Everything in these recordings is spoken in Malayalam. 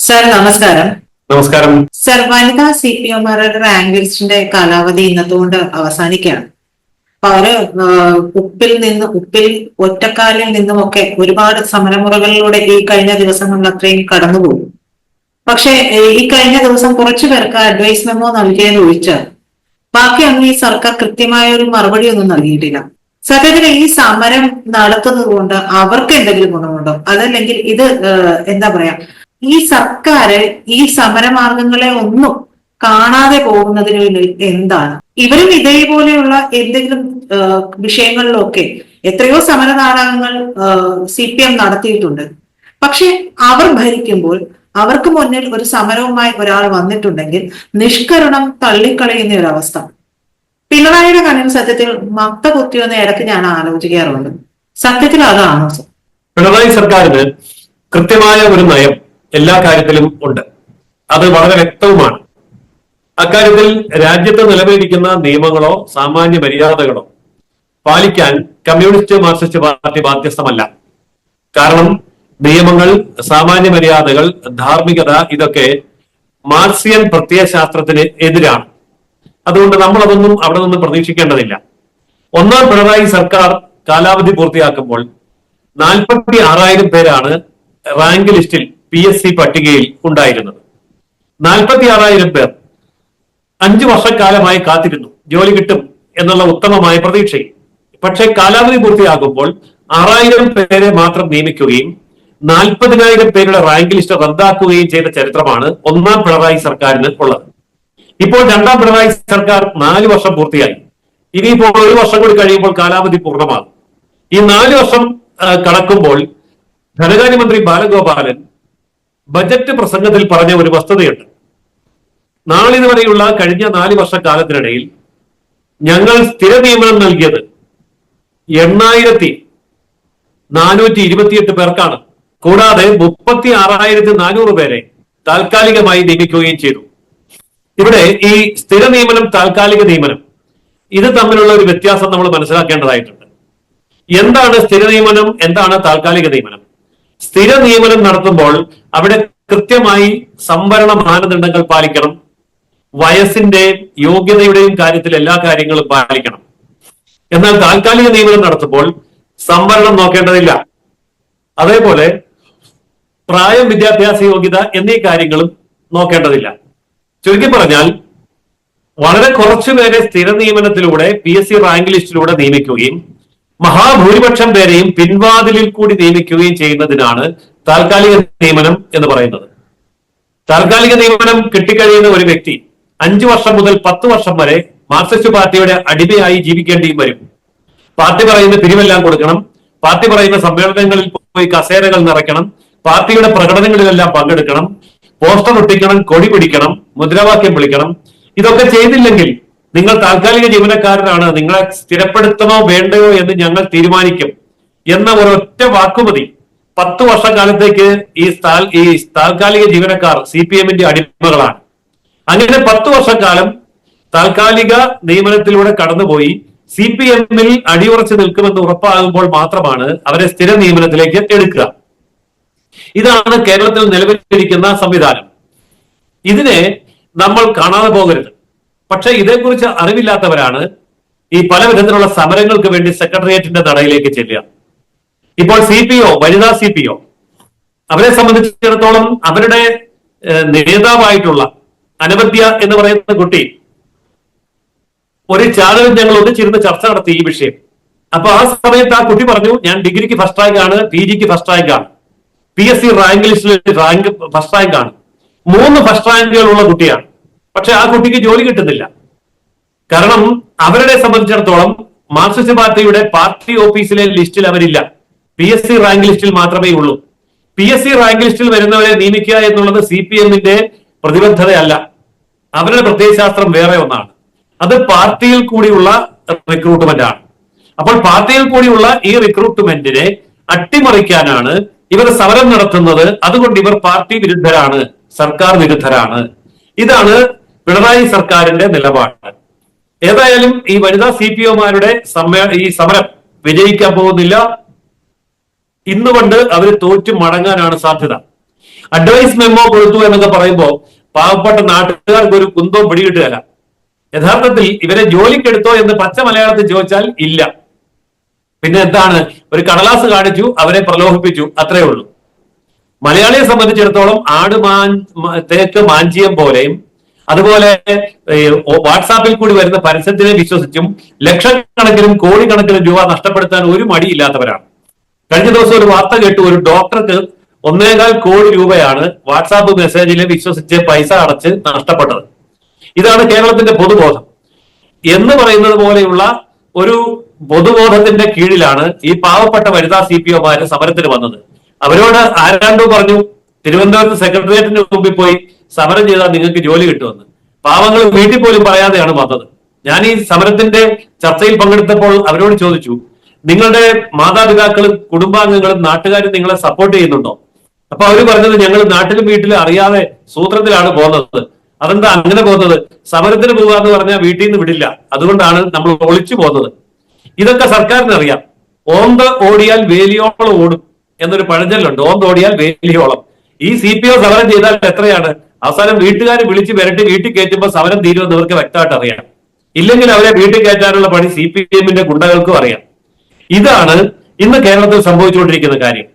സർ നമസ്കാരം. നമസ്കാരം സർ, വനിതാ CPOമാരുടെ റാങ്ക് ലിസ്റ്റിന്റെ കാലാവധി ഇന്നത്തുകൊണ്ട് അവസാനിക്കുകയാണ്. അപ്പൊ അവര് ഉപ്പിൽ ഒറ്റക്കാലിൽ നിന്നുമൊക്കെ ഒരുപാട് സമരമുറകളിലൂടെ ഈ കഴിഞ്ഞ ദിവസങ്ങളിൽ അത്രയും കടന്നുപോകും. പക്ഷെ ഈ കഴിഞ്ഞ ദിവസം കുറച്ചു പേർക്ക് അഡ്വൈസ് മെമ്മോ നൽകിയെന്ന് ഒഴിച്ചാൽ ബാക്കിയൊന്നും ഈ സർക്കാർ കൃത്യമായ ഒരു മറുപടി ഒന്നും നൽകിയിട്ടില്ല. സത്യത്തിൽ ഈ സമരം നടത്തുന്നത് കൊണ്ട് അവർക്ക് എന്തെങ്കിലും ഗുണമുണ്ടോ, അതല്ലെങ്കിൽ ഇത് എന്താ പറയാ, ഈ സർക്കാർ ഈ സമരമാർഗങ്ങളെ ഒന്നും കാണാതെ പോകുന്നതിന് പിന്നിൽ എന്താണ്? ഇവരും ഇതേപോലെയുള്ള എന്തെങ്കിലും വിഷയങ്ങളിലൊക്കെ എത്രയോ സമര നാടകങ്ങൾ CPM നടത്തിയിട്ടുണ്ട്. പക്ഷെ അവർ ഭരിക്കുമ്പോൾ അവർക്ക് മുന്നിൽ ഒരു സമരവുമായി ഒരാൾ വന്നിട്ടുണ്ടെങ്കിൽ നിഷ്കരുണം തള്ളിക്കളയുന്ന ഒരു അവസ്ഥ. പിണറായിയുടെ കണ്ണിൽ സത്യത്തിൽ മക്ത കുത്തിയൊന്ന് ഇടയ്ക്ക് ഞാൻ ആലോചിക്കാറുണ്ട്. സത്യത്തിൽ അതാണോ? പിണറായി സർക്കാരിന് കൃത്യമായ ഒരു നയം എല്ലാ കാര്യത്തിലും ഉണ്ട്. അത് വളരെ വ്യക്തവുമാണ്. അക്കാര്യത്തിൽ രാജ്യത്ത് നിലവിലിരിക്കുന്ന നിയമങ്ങളോ സാമാന്യ മര്യാദകളോ പാലിക്കാൻ കമ്മ്യൂണിസ്റ്റ് മാർക്സിസ്റ്റ് പാർട്ടി ബാധ്യസ്ഥമല്ല. കാരണം നിയമങ്ങൾ, സാമാന്യ മര്യാദകൾ, ധാർമ്മികത ഇതൊക്കെ മാർക്സിയൻ പ്രത്യയശാസ്ത്രത്തിന് എതിരാണ്. അതുകൊണ്ട് നമ്മൾ അതൊന്നും അവിടെ നിന്ന് പ്രതീക്ഷിക്കേണ്ടതില്ല. ഒന്നാം പിണറായി സർക്കാർ കാലാവധി പൂർത്തിയാക്കുമ്പോൾ 46,000 പേരാണ് റാങ്ക് ലിസ്റ്റിൽ PSC പട്ടികയിൽ ഉണ്ടായിരുന്നത്. 46,000 പേർ 5 വർഷക്കാലമായി കാത്തിരുന്നു ജോലി കിട്ടും എന്നുള്ള ഉത്തമമായ പ്രതീക്ഷയിൽ. പക്ഷെ കാലാവധി പൂർത്തിയാകുമ്പോൾ 6,000 പേരെ മാത്രം നിയമിക്കുകയും 40,000 പേരുടെ റാങ്ക് ലിസ്റ്റ് റദ്ദാക്കുകയും ചെയ്ത ചരിത്രമാണ് ഒന്നാം പിണറായി സർക്കാരിന് ഉള്ളത്. ഇപ്പോൾ രണ്ടാം പിണറായി സർക്കാർ 4 വർഷം പൂർത്തിയായി. ഇനിയിപ്പോൾ 1 വർഷം കൂടി കഴിയുമ്പോൾ കാലാവധി പൂർണ്ണമാകും. ഈ 4 വർഷം കടക്കുമ്പോൾ ധനകാര്യമന്ത്രി ബാലഗോപാലൻ ബജറ്റ് പ്രസംഗത്തിൽ പറഞ്ഞ ഒരു വസ്തുതയുണ്ട്. നാളിതുവരെയുള്ള കഴിഞ്ഞ 4 വർഷക്കാലത്തിനിടയിൽ ഞങ്ങൾ സ്ഥിര നിയമനം നൽകിയത് 8,428 പേർക്കാണ്. കൂടാതെ 36,400 പേരെ താൽക്കാലികമായി നിയമിക്കുകയും ചെയ്തു. ഇവിടെ ഈ സ്ഥിര നിയമനം, താൽക്കാലിക നിയമനം, ഇത് തമ്മിലുള്ള ഒരു വ്യത്യാസം നമ്മൾ മനസ്സിലാക്കേണ്ടതായിട്ടുണ്ട്. എന്താണ് സ്ഥിര നിയമനം, എന്താണ് താൽക്കാലിക നിയമനം? സ്ഥിര നിയമനം നടത്തുമ്പോൾ അവിടെ കൃത്യമായി സംവരണ മാനദണ്ഡങ്ങൾ പാലിക്കണം. വയസ്സിന്റെയും യോഗ്യതയുടെയും കാര്യത്തിൽ എല്ലാ കാര്യങ്ങളും പാലിക്കണം. എന്നാൽ താൽക്കാലിക നിയമനം നടത്തുമ്പോൾ സംവരണം നോക്കേണ്ടതില്ല. അതേപോലെ പ്രായം, വിദ്യാഭ്യാസ യോഗ്യത എന്നീ കാര്യങ്ങളും നോക്കേണ്ടതില്ല. ചുരുക്കി പറഞ്ഞാൽ വളരെ കുറച്ചുപേരെ സ്ഥിര നിയമനത്തിലൂടെ PSC റാങ്ക് ലിസ്റ്റിലൂടെ നിയമിക്കുകയും മഹാഭൂരിപക്ഷം പേരെയും പിൻവാതിലിൽ കൂടി നിയമിക്കുകയും ചെയ്യുന്നതിനാണ് താൽക്കാലിക നിയമനം എന്ന് പറയുന്നത്. താൽക്കാലിക നിയമനം കിട്ടിക്കഴിയുന്ന ഒരു വ്യക്തി 5 വർഷം മുതൽ 10 വർഷം വരെ മാർക്സിസ്റ്റ് പാർട്ടിയുടെ അടിമയായി ജീവിക്കേണ്ടിയും വരും. പാർട്ടി പറയുന്ന പിരിവെല്ലാം കൊടുക്കണം, പാർട്ടി പറയുന്ന സമ്മേളനങ്ങളിൽ പോയി കസേരകൾ നിറയ്ക്കണം, പാർട്ടിയുടെ പ്രകടനങ്ങളിലെല്ലാം പങ്കെടുക്കണം, പോസ്റ്റർ ഒട്ടിക്കണം, കൊടി പിടിക്കണം, മുദ്രാവാക്യം വിളിക്കണം. ഇതൊക്കെ ചെയ്തില്ലെങ്കിൽ നിങ്ങൾ താൽക്കാലിക ജീവനക്കാരനാണ്, നിങ്ങളെ സ്ഥിരപ്പെടുത്തണോ വേണ്ടയോ എന്ന് ഞങ്ങൾ തീരുമാനിക്കും എന്ന ഒരൊറ്റ വാക്കുമതി 10 വർഷക്കാലത്തേക്ക് ഈ താൽക്കാലിക ജീവനക്കാർ CPMന്റെ അടിമകളാണ്. അങ്ങനെ 10 വർഷക്കാലം താൽക്കാലിക നിയമനത്തിലൂടെ കടന്നുപോയി CPMൽ അടിയുറച്ച് നിൽക്കുമെന്ന് ഉറപ്പാകുമ്പോൾ മാത്രമാണ് അവരെ സ്ഥിര നിയമനത്തിലേക്ക് എടുക്കുക. ഇതാണ് കേരളത്തിൽ നിലവിലിരിക്കുന്ന സംവിധാനം. ഇതിനെ നമ്മൾ കാണാതെ പോകരുത്. പക്ഷെ ഇതേക്കുറിച്ച് അറിവില്ലാത്തവരാണ് ഈ പല വിധത്തിലുള്ള സമരങ്ങൾക്ക് വേണ്ടി സെക്രട്ടേറിയറ്റിന്റെ നടയിലേക്ക് ചെല്ലുക. ഇപ്പോൾ CPO, വനിതാ CPO, അവരെ സംബന്ധിച്ചിടത്തോളം അവരുടെ നേതാവായിട്ടുള്ള അനവദ്യ എന്ന് പറയുന്ന കുട്ടി ഒരു ചാനലിൽ ഞങ്ങൾ ഒന്നിച്ചിരുന്ന് ചർച്ച നടത്തി ഈ വിഷയം. അപ്പൊ ആ സമയത്ത് ആ കുട്ടി പറഞ്ഞു, ഞാൻ ഡിഗ്രിക്ക് ഫസ്റ്റ് റാങ്ക് ആണ്, PGക്ക് ഫസ്റ്റ് റാങ്ക് ആണ്, PSC റാങ്ക് ലിസ്റ്റിൽ റാങ്ക് ഫസ്റ്റ് റാങ്ക് ആണ്, 3 ഫസ്റ്റ് റാങ്കുകൾ ഉള്ള കുട്ടിയാണ്. പക്ഷെ ആ കുട്ടിക്ക് ജോലി കിട്ടുന്നില്ല. കാരണം അവരെ സംബന്ധിച്ചിടത്തോളം മാർക്സിസ്റ്റ് പാർട്ടിയുടെ പാർട്ടി ഓഫീസിലെ ലിസ്റ്റിൽ അവരില്ല, PSC റാങ്ക് ലിസ്റ്റിൽ മാത്രമേ ഉള്ളൂ. PSC റാങ്ക് ലിസ്റ്റിൽ വരുന്നവരെ നിയമിക്കുക എന്നുള്ളത് CPMന്റെ പ്രതിബദ്ധതയല്ല. അവരുടെ പ്രത്യയശാസ്ത്രം വേറെ ഒന്നാണ്. അത് പാർട്ടിയിൽ കൂടിയുള്ള റിക്രൂട്ട്മെന്റ് ആണ്. അപ്പോൾ പാർട്ടിയിൽ കൂടിയുള്ള ഈ റിക്രൂട്ട്മെന്റിനെ അട്ടിമറിക്കാനാണ് ഇവർ സമരം നടത്തുന്നത്. അതുകൊണ്ട് ഇവർ പാർട്ടി വിരുദ്ധരാണ്, സർക്കാർ വിരുദ്ധരാണ്. ഇതാണ് പിണറായി സർക്കാരിന്റെ നിലപാട്. ഏതായാലും ഈ വനിതാ CPOമാരുടെ ഈ സമരം വിജയിക്കാൻ പോകുന്നില്ല. ഇന്നുകൊണ്ട് അവർ തോറ്റു മടങ്ങാനാണ് സാധ്യത. അഡ്വൈസ് മെമ്മോ കൊടുത്തു എന്നൊക്കെ പറയുമ്പോൾ പാവപ്പെട്ട നാട്ടുകാർക്ക് ഒരു കുന്തവും പിടികിട്ടുകയല്ല. യഥാർത്ഥത്തിൽ ഇവരെ ജോലിക്കെടുത്തോ എന്ന് പച്ച മലയാളത്തിൽ ചോദിച്ചാൽ ഇല്ല. പിന്നെ എന്താണ്, ഒരു കടലാസ് കാണിച്ചു, അവരെ പ്രലോഭിപ്പിച്ചു, അത്രേ ഉള്ളൂ. മലയാളിയെ സംബന്ധിച്ചിടത്തോളം തേക്ക് മാഞ്ചിയം പോലെയും അതുപോലെ വാട്സാപ്പിൽ കൂടി വരുന്ന പരസ്യത്തിനെ വിശ്വസിച്ചും ലക്ഷക്കണക്കിനും കോടിക്കണക്കിനും രൂപ നഷ്ടപ്പെടുത്താൻ ഒരു മടിയില്ലാത്തവരാണ്. കഴിഞ്ഞ ദിവസം ഒരു വാർത്ത കേട്ടു, ഒരു ഡോക്ടർക്ക് 1.25 കോടി രൂപയാണ് വാട്സാപ്പ് മെസ്സേജിൽ വിശ്വസിച്ച് പൈസ അടച്ച് നഷ്ടപ്പെട്ടത്. ഇതാണ് കേരളത്തിന്റെ പൊതുബോധം എന്ന് പറയുന്നത് പോലെയുള്ള ഒരു പൊതുബോധത്തിന്റെ കീഴിലാണ് ഈ പാവപ്പെട്ട വനിതാ CPOമാര് സമരത്തിന് വന്നത്. അവരോട് ആരാണ്ടോ പറഞ്ഞു തിരുവനന്തപുരത്ത് സെക്രട്ടേറിയറ്റിന് മുമ്പിൽ പോയി സമരം ചെയ്താൽ നിങ്ങൾക്ക് ജോലി കിട്ടുമെന്ന്. പാവങ്ങൾ വീട്ടിൽ പോലും പറയാതെയാണ് വന്നത്. ഞാൻ ഈ സമരത്തിന്റെ ചർച്ചയിൽ പങ്കെടുത്തപ്പോൾ അവരോട് ചോദിച്ചു, നിങ്ങളുടെ മാതാപിതാക്കളും കുടുംബാംഗങ്ങളും നാട്ടുകാരും നിങ്ങളെ സപ്പോർട്ട് ചെയ്യുന്നുണ്ടോ? അപ്പൊ അവര് പറഞ്ഞത്, ഞങ്ങൾ നാട്ടിലും വീട്ടിലും അറിയാതെ സൂത്രത്തിലാണ് പോകുന്നത്. അതെന്താ അങ്ങനെ പോകുന്നത്? സമരത്തിന് പോകാന്ന് പറഞ്ഞാൽ വീട്ടിൽ നിന്ന് വിടില്ല, അതുകൊണ്ടാണ് നമ്മൾ ഒളിച്ചു പോകുന്നത്. ഇതൊക്കെ സർക്കാരിന് അറിയാം. ഓന്ത് ഓടിയാൽ വേലിയോളം ഓടും എന്നൊരു പഴഞ്ചൊല്ലുണ്ട്. ഓന്ത് ഓടിയാൽ വേലിയോളം. ഈ CPO സമരം ചെയ്താൽ എത്രയാണ്? അവസാനം വീട്ടുകാർ വിളിച്ച് വരട്ടി വീട്ടിൽ കയറ്റുമ്പോൾ സമരം തീരുമെന്ന് ഇവർക്ക് വ്യക്തമായിട്ട് അറിയാം. ഇല്ലെങ്കിൽ അവരെ വീട്ടിൽ കയറ്റാനുള്ള പണി CPM-ന്റെ ഗുണ്ടകൾക്കും അറിയാം. ഇതാണ് ഇന്ന് കേരളത്തിൽ സംഭവിച്ചുകൊണ്ടിരിക്കുന്ന കാര്യം.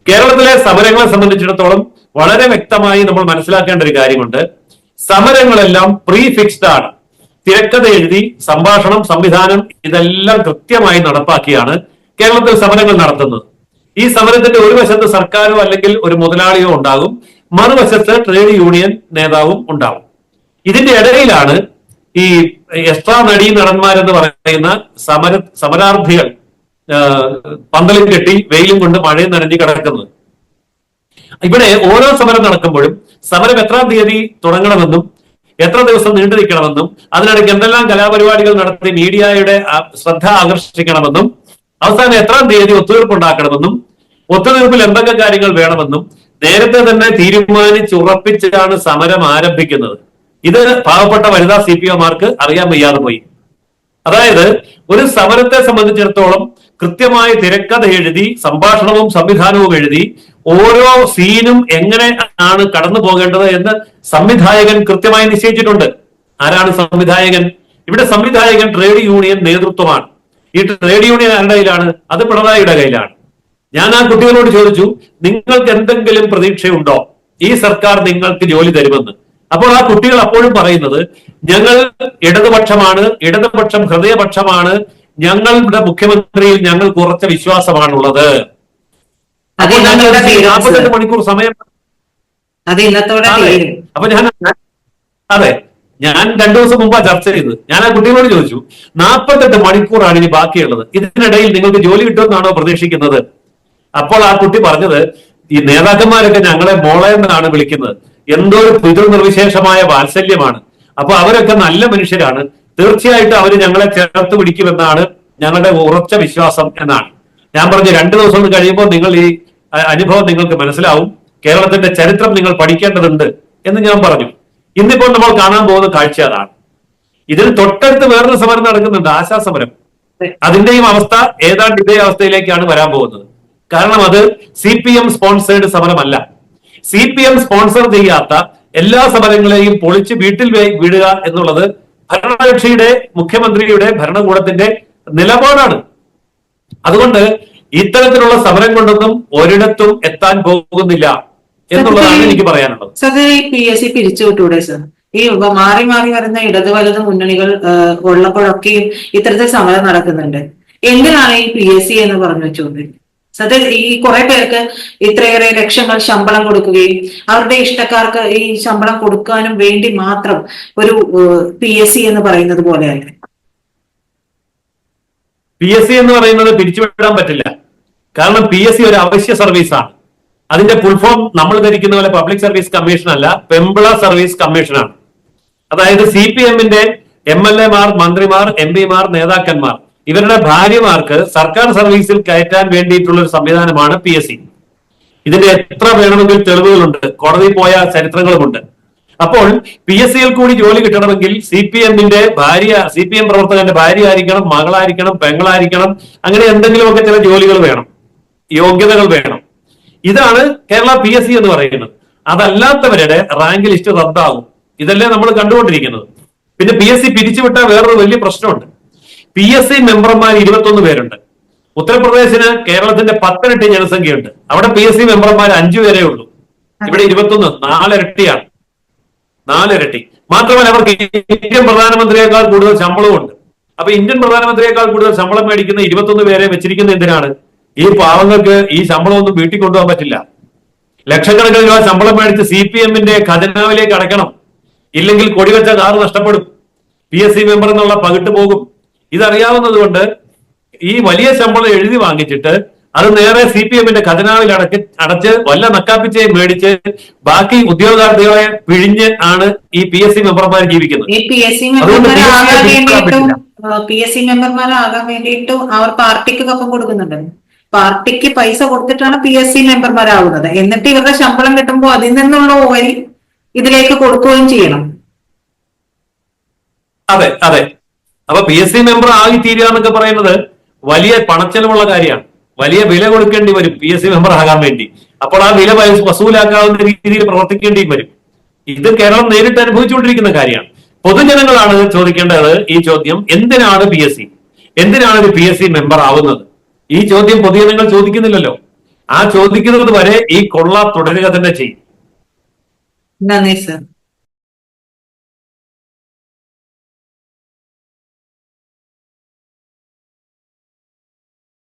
കേരളത്തിലെ സമരങ്ങളെ സംബന്ധിച്ചിടത്തോളം വളരെ വ്യക്തമായി നമ്മൾ മനസ്സിലാക്കേണ്ട ഒരു കാര്യമുണ്ട്. സമരങ്ങളെല്ലാം ഫിക്സ്ഡ് ആണ്. തിരക്കഥ എഴുതി സംഭാഷണം, സംവിധാനം ഇതെല്ലാം കൃത്യമായി നടപ്പാക്കിയാണ് കേരളത്തിൽ സമരങ്ങൾ നടത്തുന്നത്. ഈ സമരത്തിന്റെ ഒരു വശത്ത് സർക്കാരോ അല്ലെങ്കിൽ ഒരു മുതലാളിയോ ഉണ്ടാകും, മറുവശത്ത് ട്രേഡ് യൂണിയൻ നേതാവും ഉണ്ടാവും. ഇതിന്റെ ഇടയിലാണ് ഈ എക്സ്ട്രാ നടന്മാരെന്ന് പറയുന്ന സമരാർത്ഥികൾ പന്തലും കെട്ടി വെയിലും കൊണ്ട് മഴയും നനഞ്ഞു കിടക്കുന്നത്. ഇവിടെ ഓരോ സമരം നടക്കുമ്പോഴും സമരം എത്രാം തീയതി തുടങ്ങണമെന്നും എത്ര ദിവസം നീണ്ടു നിൽക്കണമെന്നും അതിനിടയ്ക്ക് എന്തെല്ലാം കലാപരിപാടികൾ നടത്തി മീഡിയയുടെ ശ്രദ്ധ ആകർഷിക്കണമെന്നും അവസാനം എത്രാം തീയതി ഒത്തുതീർപ്പുണ്ടാക്കണമെന്നും ഒത്തുതീർപ്പിൽ എന്തൊക്കെ കാര്യങ്ങൾ വേണമെന്നും നേരത്തെ തന്നെ തീരുമാനിച്ചുറപ്പിച്ചാണ് സമരം ആരംഭിക്കുന്നത്. ഇത് പാവപ്പെട്ട വനിതാ CPOമാർക്ക് അറിയാൻ വയ്യാതെ പോയി. അതായത് ഒരു സമരത്തെ സംബന്ധിച്ചിടത്തോളം കൃത്യമായ തിരക്കഥ എഴുതി സംഭാഷണവും സംവിധാനവും എഴുതി ഓരോ സീനും എങ്ങനെ ആണ് കടന്നു പോകേണ്ടത് എന്ന് സംവിധായകൻ കൃത്യമായി നിശ്ചയിച്ചിട്ടുണ്ട്. ആരാണ് സംവിധായകൻ? ഇവിടെ സംവിധായകൻ ട്രേഡ് യൂണിയൻ നേതൃത്വമാണ്. ഈ ട്രേഡ് യൂണിയൻ ആരുടെ കയ്യിലാണ്? അത് പിണറായിയുടെ കയ്യിലാണ്. ഞാൻ ആ കുട്ടികളോട് ചോദിച്ചു, നിങ്ങൾക്ക് എന്തെങ്കിലും പ്രതീക്ഷയുണ്ടോ ഈ സർക്കാർ നിങ്ങൾക്ക് ജോലി തരുമെന്ന്? അപ്പോൾ ആ കുട്ടികൾ അപ്പോഴും പറയുന്നത്, ഞങ്ങൾ ഇടതുപക്ഷമാണ്, ഇടതുപക്ഷം ഹൃദയപക്ഷമാണ്, ഞങ്ങളുടെ മുഖ്യമന്ത്രിയിൽ ഞങ്ങൾക്ക് ഉറച്ച വിശ്വാസമാണുള്ളത്. അപ്പോൾ 48 മണിക്കൂർ സമയം. അപ്പൊ ഞാൻ 2 ദിവസം മുമ്പാ ചർച്ച ചെയ്തത്. ഞാൻ ആ കുട്ടികളോട് ചോദിച്ചു, 48 മണിക്കൂറാണ് ഇനി ബാക്കിയുള്ളത്, ഇതിനിടയിൽ നിങ്ങൾക്ക് ജോലി കിട്ടുമെന്നാണോ പ്രതീക്ഷിക്കുന്നത്? അപ്പോൾ ആ കുട്ടി പറഞ്ഞത്, ഈ നേതാക്കന്മാരൊക്കെ ഞങ്ങളെ മോളെ എന്നാണ് വിളിക്കുന്നത്, എന്തോ ഒരു പിതൃനിർവിശേഷമായ വാത്സല്യമാണ്. അപ്പൊ അവരൊക്കെ നല്ല മനുഷ്യരാണ്, തീർച്ചയായിട്ടും അവർ ഞങ്ങളെ ചേർത്ത് പിടിക്കുമെന്നാണ് ഞങ്ങളുടെ ഉറച്ച വിശ്വാസം എന്നാണ്. ഞാൻ പറഞ്ഞു, 2 ദിവസം കഴിയുമ്പോൾ നിങ്ങൾ ഈ അനുഭവം നിങ്ങൾക്ക് മനസ്സിലാവും, കേരളത്തിന്റെ ചരിത്രം നിങ്ങൾ പഠിക്കേണ്ടതുണ്ട് എന്ന് ഞാൻ പറഞ്ഞു. ഇന്നിപ്പോൾ നമ്മൾ കാണാൻ പോകുന്ന കാഴ്ച അതാണ്. ഇതിന് തൊട്ടടുത്ത് വേറൊരു സമരം നടക്കുന്നുണ്ട്, ആശാസമരം. അതിന്റെയും അവസ്ഥ ഏതാണ്ട് ഇതേ അവസ്ഥയിലേക്കാണ് വരാൻ പോകുന്നത്. കാരണം അത് CPM സ്പോൺസേഡ് സമരമല്ല. CPM സ്പോൺസർ ചെയ്യാത്ത എല്ലാ സമരങ്ങളെയും പൊളിച്ച് വീട്ടിൽ വിടുക എന്നുള്ളത് ഭരണകക്ഷിയുടെ മുഖ്യമന്ത്രിയുടെ ഭരണകൂടത്തിന്റെ നിലപാടാണ്. അതുകൊണ്ട് ഇത്തരത്തിലുള്ള സമരം കൊണ്ടൊന്നും ഒരിടത്തും എത്താൻ പോകുന്നില്ല എന്നുള്ളതാണ് എനിക്ക് പറയാനുള്ളത്. PSC പിരിച്ചുവിട്ടൂടെ സർ? ഈ മാറി മാറി വരുന്ന ഇടത് വലത് മുന്നണികൾ ഉള്ളപ്പോഴൊക്കെയും ഇത്തരത്തിൽ സമരം നടക്കുന്നുണ്ട്. എന്തിനാണ് ഈ PSC എന്ന് പറഞ്ഞു വെച്ചുകൊണ്ടിരിക്കുന്നത്? സത്യം ഈ കുറെ പേർക്ക് ഇത്രയേറെ ലക്ഷങ്ങൾ ശമ്പളം കൊടുക്കുകയും അവരുടെ ഇഷ്ടക്കാർക്ക് ഈ ശമ്പളം കൊടുക്കാനും വേണ്ടി മാത്രം ഒരു PSC എന്ന് പറയുന്നത് പോലെയല്ല. PSC എന്ന് പറയുന്നത് പിരിച്ചുവിടാൻ പറ്റില്ല. കാരണം PSC ഒരു അവശ്യ സർവീസാണ്. അതിന്റെ ഫുൾ ഫോം നമ്മൾ ധരിക്കുന്ന പോലെ പബ്ലിക് സർവീസ് കമ്മീഷൻ അല്ല, പെമ്പിള സർവീസ് കമ്മീഷനാണ്. അതായത് CPM-ന്റെ MLA-മാർ, മന്ത്രിമാർ, MP-മാർ, നേതാക്കന്മാർ ഇവരുടെ ഭാര്യമാർക്ക് സർക്കാർ സർവീസിൽ കയറ്റാൻ വേണ്ടിയിട്ടുള്ള ഒരു സംവിധാനമാണ് PSC. ഇതിന്റെ എത്ര വേണമെങ്കിൽ തെളിവുകളുണ്ട്, കോടതിയിൽ പോയ ചരിത്രങ്ങളുമുണ്ട്. അപ്പോൾ PSC-യിൽ കൂടി ജോലി കിട്ടണമെങ്കിൽ CPM-ന്റെ ഭാര്യ, CPM പ്രവർത്തകന്റെ ഭാര്യ ആയിരിക്കണം, മകളായിരിക്കണം, പെങ്ങളായിരിക്കണം, അങ്ങനെ എന്തെങ്കിലുമൊക്കെ ചില ജോലികൾ വേണം, യോഗ്യതകൾ വേണം. ഇതാണ് കേരള PSC എന്ന് പറയുന്നത്. അതല്ലാത്തവരുടെ റാങ്ക് ലിസ്റ്റ് റദ്ദാകും. ഇതല്ലേ നമ്മൾ കണ്ടുകൊണ്ടിരിക്കുന്നത്. പിന്നെ PSC പിരിച്ചുവിട്ട വേറൊരു വലിയ പ്രശ്നമുണ്ട്. PSC മെമ്പർമാർ 21 പേരുണ്ട്. ഉത്തർപ്രദേശിന് കേരളത്തിന്റെ 10 ഇരട്ടി ജനസംഖ്യയുണ്ട്. അവിടെ PSC മെമ്പർമാർ 5 പേരേ ഉള്ളൂ. ഇവിടെ 21, 4 ഇരട്ടിയാണ്. 4 ഇരട്ടി. മാത്രമല്ല അവർക്ക് ഇന്ത്യൻ പ്രധാനമന്ത്രിയേക്കാൾ കൂടുതൽ ശമ്പളവും ഉണ്ട്. അപ്പൊ ഇന്ത്യൻ പ്രധാനമന്ത്രിയേക്കാൾ കൂടുതൽ ശമ്പളം മേടിക്കുന്ന 21 പേരെ വെച്ചിരിക്കുന്ന എന്തിനാണ്? ഈ പാവങ്ങൾക്ക് ഈ ശമ്പളമൊന്നും വീട്ടിൽ കൊണ്ടുപോകാൻ പറ്റില്ല. ലക്ഷക്കണക്കിന് രൂപ ശമ്പളം മേടിച്ച് CPM-ന്റെ ഖജനാവിലേക്ക് അടയ്ക്കണം. ഇല്ലെങ്കിൽ കൊടിവെച്ച കാറ് നഷ്ടപ്പെടും. PSC മെമ്പർ എന്നുള്ള പകിട്ട് പോകും. ഇതറിയാവുന്നത് കൊണ്ട് ഈ വലിയ ശമ്പളം എഴുതി വാങ്ങിച്ചിട്ട് അത് നേരെ CPM-ന്റെ ഖജനാവിൽ അടച്ച് വല്ല നക്കാപ്പിച്ചയും മേടിച്ച് ബാക്കി ഉദ്യോഗാർത്ഥികളെ പിഴിഞ്ഞ് ആണ് ഈ PSC മെമ്പർമാർ ജീവിക്കുന്നത്. ഈ PSC മെമ്പർമാരാകാൻ വേണ്ടിയിട്ടും അവർ പാർട്ടിക്ക് കപ്പം കൊടുക്കുന്നുണ്ട്. പാർട്ടിക്ക് പൈസ കൊടുത്തിട്ടാണ് PSC മെമ്പർമാരാകുന്നത്. എന്നിട്ട് ഇവരുടെ ശമ്പളം കിട്ടുമ്പോൾ അതിൽ നിന്നുള്ള ഓഹരി ഇതിലേക്ക് കൊടുക്കുകയും ചെയ്യണം. അതെ അതെ. അപ്പൊ PSC മെമ്പർ ആയി തീരുക എന്നൊക്കെ പറയുന്നത് വലിയ പണച്ചെലവുള്ള കാര്യമാണ്. വലിയ വില കൊടുക്കേണ്ടി വരും PSC മെമ്പർ ആകാൻ വേണ്ടി. അപ്പോൾ ആ വില വസൂലാക്കാവുന്ന രീതിയിൽ പ്രവർത്തിക്കേണ്ടിയും വരും. ഇത് കേരളം നേരിട്ട് അനുഭവിച്ചുകൊണ്ടിരിക്കുന്ന കാര്യമാണ്. പൊതുജനങ്ങളാണ് ചോദിക്കേണ്ടത് ഈ ചോദ്യം. എന്തിനാണ് PSC? എന്തിനാണ് ഒരു PSC മെമ്പർ ആവുന്നത്? ഈ ചോദ്യം പൊതുജനങ്ങൾ ചോദിക്കുന്നില്ലല്ലോ. ആ ചോദിക്കുന്നത് വരെ ഈ കൊള്ള തുടരുക തന്നെ ചെയ്യും. നന്ദി സർ.